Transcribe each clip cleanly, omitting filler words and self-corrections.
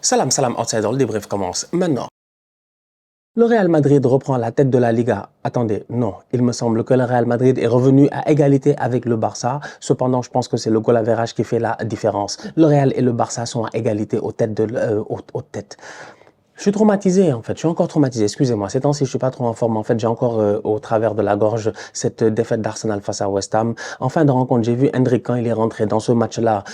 Salam, salam, outsider, le débrief commence maintenant. Le Real Madrid reprend la tête de la Liga. Attendez, non, il me semble que le Real Madrid est revenu à égalité avec le Barça. Cependant, je pense que c'est le goal average qui fait la différence. Le Real et le Barça sont à égalité aux têtes. Je suis traumatisé en fait, je suis encore traumatisé, excusez-moi. Ces temps-ci, je suis pas trop en forme. En fait, j'ai encore au travers de la gorge cette défaite d'Arsenal face à West Ham. En fin de rencontre, j'ai vu Endrick quand il est rentré dans ce match-là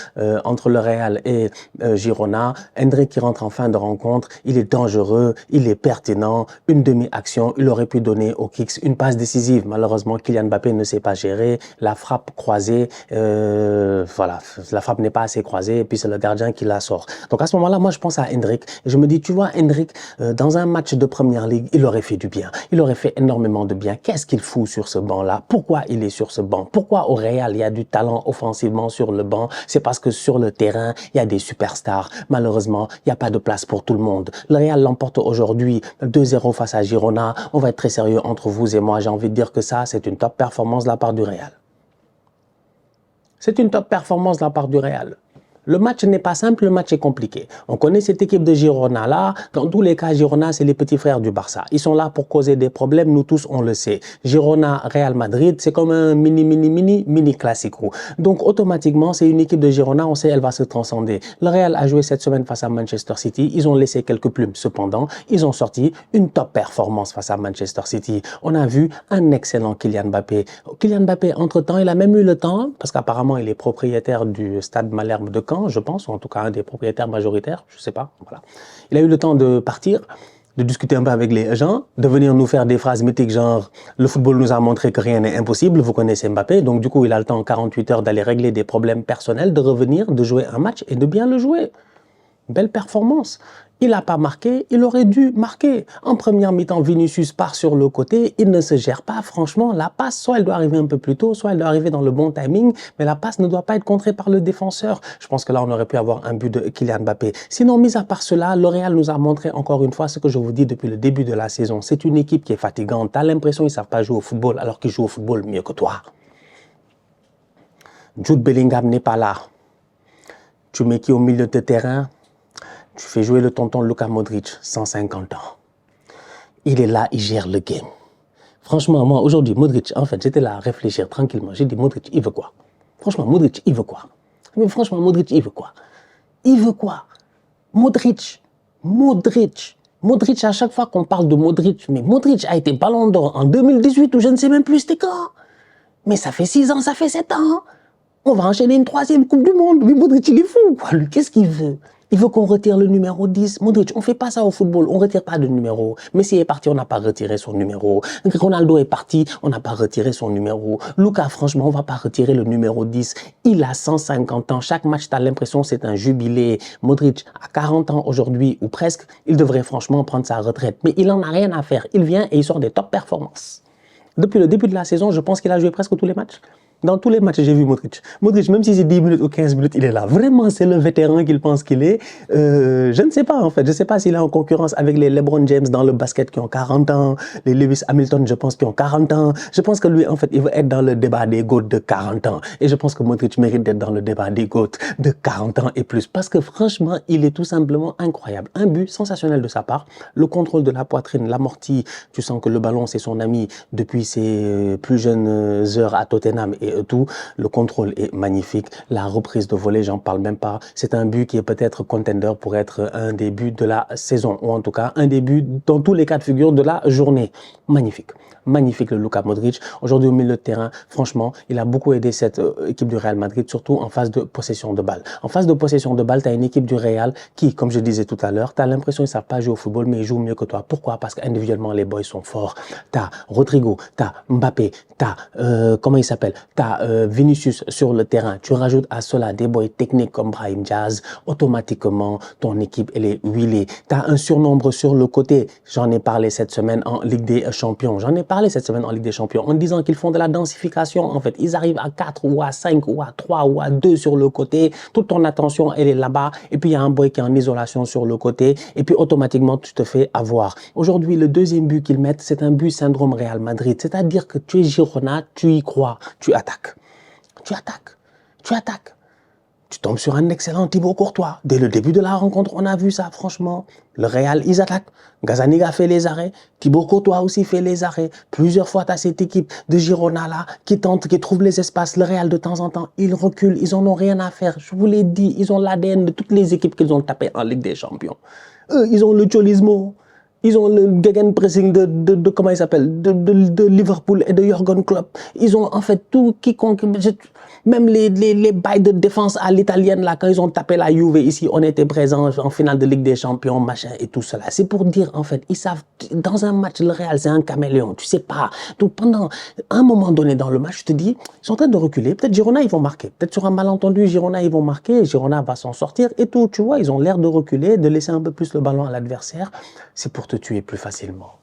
entre le Real et Girona. Endrick qui rentre en fin de rencontre, il est dangereux, il est pertinent. Une demi-action, il aurait pu donner au Kicks une passe décisive. Malheureusement, Kylian Mbappé ne sait pas gérer. La frappe croisée, voilà, la frappe n'est pas assez croisée et puis c'est le gardien qui la sort. Donc à ce moment-là, moi je pense à Endrick et je me dis, tu vois, Endrick, dans un match de première ligue, il aurait fait du bien. Il aurait fait énormément de bien. Qu'est-ce qu'il fout sur ce banc-là? Pourquoi il est sur ce banc? Pourquoi au Real, il y a du talent offensivement sur le banc? C'est parce que sur le terrain, il y a des superstars. Malheureusement, il n'y a pas de place pour tout le monde. Le Real l'emporte aujourd'hui 2-0 face à Girona. On va être très sérieux entre vous et moi. J'ai envie de dire que ça, c'est une top performance de la part du Real. C'est une top performance de la part du Real. Le match n'est pas simple, le match est compliqué. On connaît cette équipe de Girona là. Dans tous les cas, Girona, c'est les petits frères du Barça. Ils sont là pour causer des problèmes, nous tous, on le sait. Girona, Real Madrid, c'est comme un mini classico. Donc, automatiquement, c'est une équipe de Girona, on sait, elle va se transcender. Le Real a joué cette semaine face à Manchester City. Ils ont laissé quelques plumes. Cependant, ils ont sorti une top performance face à Manchester City. On a vu un excellent Kylian Mbappé. Kylian Mbappé, entre-temps, il a même eu le temps, parce qu'apparemment, il est propriétaire du stade Malherbe de Caen, je pense, ou en tout cas un des propriétaires majoritaires, je sais pas, voilà. Il a eu le temps de partir, de discuter un peu avec les gens, de venir nous faire des phrases mythiques genre « le football nous a montré que rien n'est impossible », vous connaissez Mbappé, donc du coup il a le temps en 48 heures d'aller régler des problèmes personnels, de revenir, de jouer un match et de bien le jouer. Belle performance. Il n'a pas marqué, il aurait dû marquer. En première mi-temps, Vinicius part sur le côté, il ne se gère pas. Franchement, la passe, soit elle doit arriver un peu plus tôt, soit elle doit arriver dans le bon timing, mais la passe ne doit pas être contrée par le défenseur. Je pense que là, on aurait pu avoir un but de Kylian Mbappé. Sinon, mis à part cela, le Real nous a montré encore une fois ce que je vous dis depuis le début de la saison. C'est une équipe qui est fatigante. Tu as l'impression qu'ils ne savent pas jouer au football alors qu'ils jouent au football mieux que toi. Jude Bellingham n'est pas là. Tu mets qui au milieu de terrain? Tu fais jouer le tonton Luka Modric, 150 ans. Il est là, il gère le game. Franchement, moi, aujourd'hui, Modric, en fait, j'étais là à réfléchir tranquillement. J'ai dit, Modric, il veut quoi? Franchement, Modric, il veut quoi? Mais franchement, Modric, il veut quoi? Il veut quoi? Modric, à chaque fois qu'on parle de Modric, mais Modric a été ballon d'or en 2018 ou je ne sais même plus c'était quand. Mais ça fait 6 ans, ça fait 7 ans. On va enchaîner une 3e Coupe du Monde. Mais Modric, il est fou, quoi. Lui, qu'est-ce qu'il veut? Il veut qu'on retire le numéro 10. Modric, on fait pas ça au football. On retire pas de numéro. Messi est parti, on n'a pas retiré son numéro. Ronaldo est parti, on n'a pas retiré son numéro. Luka, franchement, on va pas retirer le numéro 10. Il a 150 ans. Chaque match, tu as l'impression c'est un jubilé. Modric, à 40 ans aujourd'hui, ou presque, il devrait franchement prendre sa retraite. Mais il en a rien à faire. Il vient et il sort des top performances. Depuis le début de la saison, je pense qu'il a joué presque tous les matchs. Dans tous les matchs, j'ai vu Modric. Modric, même si c'est 10 minutes ou 15 minutes, il est là. Vraiment, c'est le vétéran qu'il pense qu'il est. Je ne sais pas, en fait. Je ne sais pas s'il est en concurrence avec les LeBron James dans le basket qui ont 40 ans, les Lewis Hamilton, je pense, qui ont 40 ans. Je pense que lui, en fait, il veut être dans le débat des GOAT de 40 ans. Et je pense que Modric mérite d'être dans le débat des GOAT de 40 ans et plus. Parce que franchement, il est tout simplement incroyable. Un but sensationnel de sa part. Le contrôle de la poitrine, l'amorti. Tu sens que le ballon, c'est son ami depuis ses plus jeunes heures à Tottenham et tout. Le contrôle est magnifique. La reprise de volée, j'en parle même pas. C'est un but qui est peut-être contender pour être un des buts de la saison, ou en tout cas un des buts dans tous les cas de figure de la journée. Magnifique. Magnifique le Luka Modric. Aujourd'hui au milieu de terrain, franchement, il a beaucoup aidé cette équipe du Real Madrid, surtout en phase de possession de balle. En phase de possession de balle, tu as une équipe du Real qui, comme je disais tout à l'heure, tu as l'impression qu'ils ne savent pas jouer au football, mais ils jouent mieux que toi. Pourquoi? Parce qu'individuellement, les boys sont forts. Tu as Rodrigo, tu as Mbappé, tu as, comment il s'appelle? Tu as Vinicius sur le terrain. Tu rajoutes à cela des boys techniques comme Brahim Diaz. Automatiquement, ton équipe, elle est huilée. Tu as un surnombre sur le côté. J'en ai parlé cette semaine en Ligue des Champions. J'en ai parlé cette semaine en Ligue des Champions en disant qu'ils font de la densification. En fait, ils arrivent à 4 ou à 5 ou à 3 ou à 2 sur le côté. Toute ton attention, elle est là-bas. Et puis, il y a un boy qui est en isolation sur le côté. Et puis, automatiquement, tu te fais avoir. Aujourd'hui, le deuxième but qu'ils mettent, c'est un but syndrome Real Madrid. C'est-à-dire que tu es Girona, tu y crois, tu attaques. Tu attaques. Tu attaques. Tu tombes sur un excellent Thibaut Courtois. Dès le début de la rencontre, on a vu ça, franchement. Le Real, ils attaquent. Gazaniga fait les arrêts. Thibaut Courtois aussi fait les arrêts. Plusieurs fois, tu as cette équipe de Girona là qui tente, qui trouve les espaces. Le Real, de temps en temps, ils reculent. Ils en ont rien à faire. Je vous l'ai dit, ils ont l'ADN de toutes les équipes qu'ils ont tapées en Ligue des Champions. Eux, ils ont le cholismo. Ils ont le gegenpressing de comment il s'appelle, de Liverpool et de Jürgen Klopp. Ils ont en fait tout quiconque, même les bails de défense à l'italienne là, quand ils ont tapé la Juve ici, on était présents en finale de Ligue des Champions, machin et tout cela. C'est pour dire en fait, ils savent, dans un match, le Real c'est un caméléon, tu sais pas. Donc pendant un moment donné dans le match, je te dis, ils sont en train de reculer. Peut-être Girona ils vont marquer, peut-être sur un malentendu Girona ils vont marquer, Girona va s'en sortir et tout. Tu vois, ils ont l'air de reculer, de laisser un peu plus le ballon à l'adversaire. C'est pour te tuer plus facilement.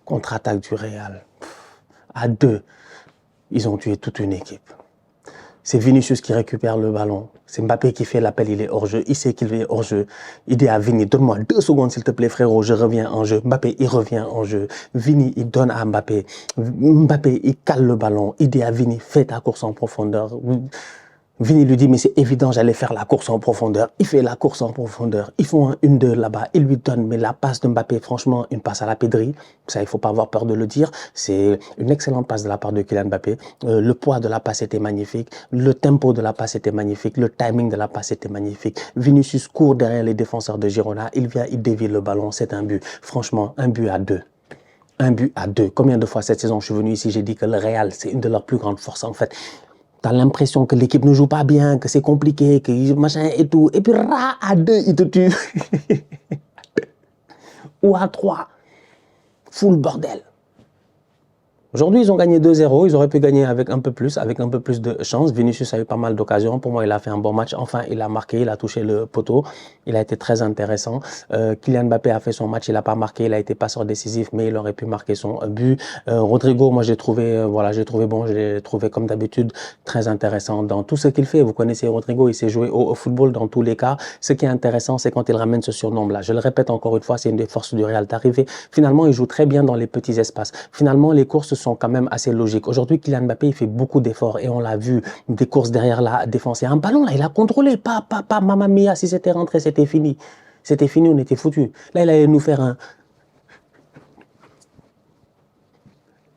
Contre-attaque du Real. À deux, ils ont tué toute une équipe. C'est Vinicius qui récupère le ballon. C'est Mbappé qui fait l'appel, il est hors-jeu. Il sait qu'il est hors-jeu. Il dit à Vini, donne-moi 2 secondes s'il te plaît frérot, je reviens en jeu. Mbappé, il revient en jeu. Vini, il donne à Mbappé. Mbappé, il cale le ballon. Il dit à Vini, fais ta course en profondeur. Vini lui dit, mais c'est évident, j'allais faire la course en profondeur. Il fait la course en profondeur. Ils font un 1-2 là-bas. Il lui donne, mais la passe de Mbappé, franchement, une passe à la pédrie. Ça, il faut pas avoir peur de le dire. C'est une excellente passe de la part de Kylian Mbappé. Le poids de la passe était magnifique. Le tempo de la passe était magnifique. Le timing de la passe était magnifique. Vinicius court derrière les défenseurs de Girona. Il vient, il dévie le ballon. C'est un but. Franchement, un but à deux. Un but à deux. Combien de fois cette saison je suis venu ici, j'ai dit que le Real, c'est une de leurs plus grandes forces en fait. T'as l'impression que l'équipe ne joue pas bien, que c'est compliqué, que machin et tout. Et puis, à deux, ils te tuent. Ou à trois. Full bordel. Aujourd'hui, ils ont gagné 2-0. Ils auraient pu gagner avec un peu plus de chance. Vinicius a eu pas mal d'occasions. Pour moi, il a fait un bon match. Enfin, il a marqué, il a touché le poteau. Il a été très intéressant. Kylian Mbappé a fait son match, il n'a pas marqué. Il a été passeur décisif, mais il aurait pu marquer son but. Rodrigo, moi, j'ai trouvé bon. Je l'ai trouvé comme d'habitude très intéressant dans tout ce qu'il fait. Vous connaissez Rodrigo, il s'est joué au football dans tous les cas. Ce qui est intéressant, c'est quand il ramène ce surnombre-là. Je le répète encore une fois, c'est une des forces du Real d'arriver. Finalement, il joue très bien dans les petits espaces. Finalement, les courses sont quand même assez logiques. Aujourd'hui, Kylian Mbappé, il fait beaucoup d'efforts et on l'a vu, des courses derrière la défense. Et un ballon, là, il a contrôlé. Pas, mamma mia, si c'était rentré, c'était fini. C'était fini, on était foutus. Là, il allait nous faire un...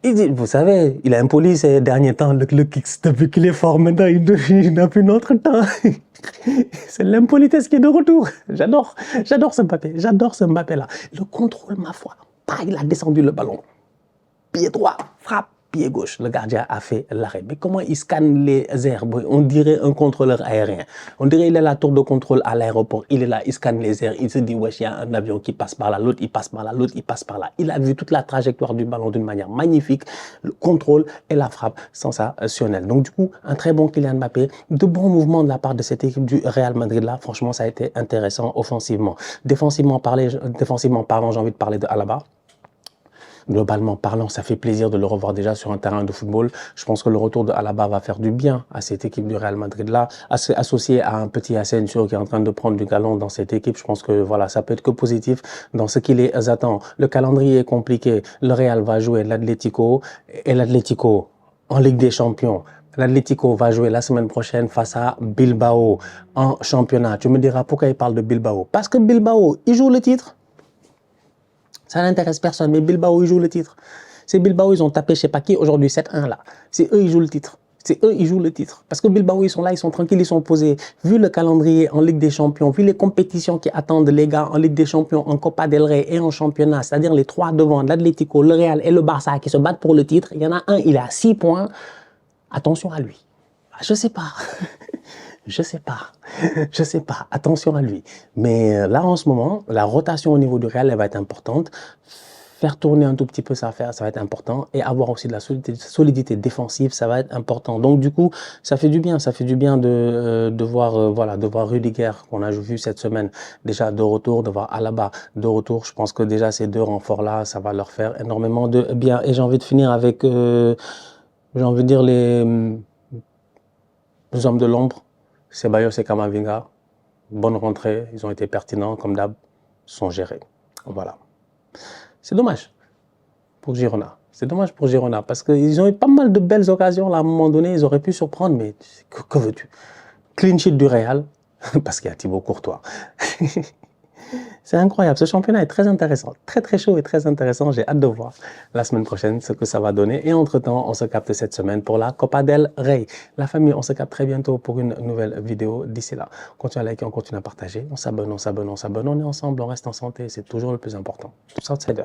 Il dit, vous savez, il a impoli ces derniers temps, le kicks, depuis qu'il est fort, maintenant, il n'a plus notre temps. C'est l'impolitesse qui est de retour. J'adore ce Mbappé. J'adore ce Mbappé-là. Le contrôle, ma foi. Il a descendu le ballon. Pied droit, frappe, pied gauche. Le gardien a fait l'arrêt. Mais comment il scanne les airs? On dirait un contrôleur aérien. On dirait qu'il est la tour de contrôle à l'aéroport. Il est là, il scanne les airs. Il se dit, wesh, il y a un avion qui passe par là, l'autre, il passe par là, l'autre, il passe par là. Il a vu toute la trajectoire du ballon d'une manière magnifique. Le contrôle et la frappe sensationnelle. Donc, du coup, un très bon Kylian Mbappé. De bons mouvements de la part de cette équipe du Real Madrid là. Franchement, ça a été intéressant offensivement. Défensivement parlant, j'ai envie de parler de Alaba. Globalement parlant, ça fait plaisir de le revoir déjà sur un terrain de football. Je pense que le retour de Alaba va faire du bien à cette équipe du Real Madrid-là, associé à un petit Asensio qui est en train de prendre du galon dans cette équipe. Je pense que voilà, ça peut être que positif dans ce qui les attend. Le calendrier est compliqué. Le Real va jouer l'Atlético et l'Atlético en Ligue des Champions. L'Atlético va jouer la semaine prochaine face à Bilbao en championnat. Tu me diras pourquoi il parle de Bilbao. Parce que Bilbao, il joue le titre. Ça n'intéresse personne, mais Bilbao, ils jouent le titre. C'est Bilbao, ils ont tapé je sais pas qui aujourd'hui, 7-1 là. C'est eux, ils jouent le titre. C'est eux, ils jouent le titre. Parce que Bilbao, ils sont là, ils sont tranquilles, ils sont posés. Vu le calendrier en Ligue des Champions, vu les compétitions qui attendent les gars en Ligue des Champions, en Copa del Rey et en championnat, c'est-à-dire les trois devant, l'Atlético, le Real et le Barça qui se battent pour le titre, il y en a un, il est à 6 points. Attention à lui. Je sais pas. Je sais pas. Attention à lui. Mais là, en ce moment, la rotation au niveau du Real, elle va être importante. Faire tourner un tout petit peu sa affaire, ça va être important. Et avoir aussi de la solidité défensive, ça va être important. Donc, du coup, ça fait du bien. Ça fait du bien de voir Rudiger, qu'on a vu cette semaine, déjà de retour, de voir Alaba de retour. Je pense que déjà, ces deux renforts-là, ça va leur faire énormément de bien. Et j'ai envie de finir avec, j'ai envie de dire les hommes de l'ombre. Ceballos et Camavinga, bonne rentrée, ils ont été pertinents, comme d'hab, sont gérés. Voilà. C'est dommage pour Girona. C'est dommage pour Girona, parce qu'ils ont eu pas mal de belles occasions, là, à un moment donné, ils auraient pu surprendre, mais que veux-tu? clean sheet du Real, parce qu'il y a Thibaut Courtois. C'est incroyable, ce championnat est très intéressant, très très chaud et très intéressant. J'ai hâte de voir la semaine prochaine ce que ça va donner. Et entre-temps, on se capte cette semaine pour la Copa del Rey. La famille, on se capte très bientôt pour une nouvelle vidéo. D'ici là, on continue à liker, on continue à partager, on s'abonne, on est ensemble, on reste en santé, c'est toujours le plus important. Tous outsiders.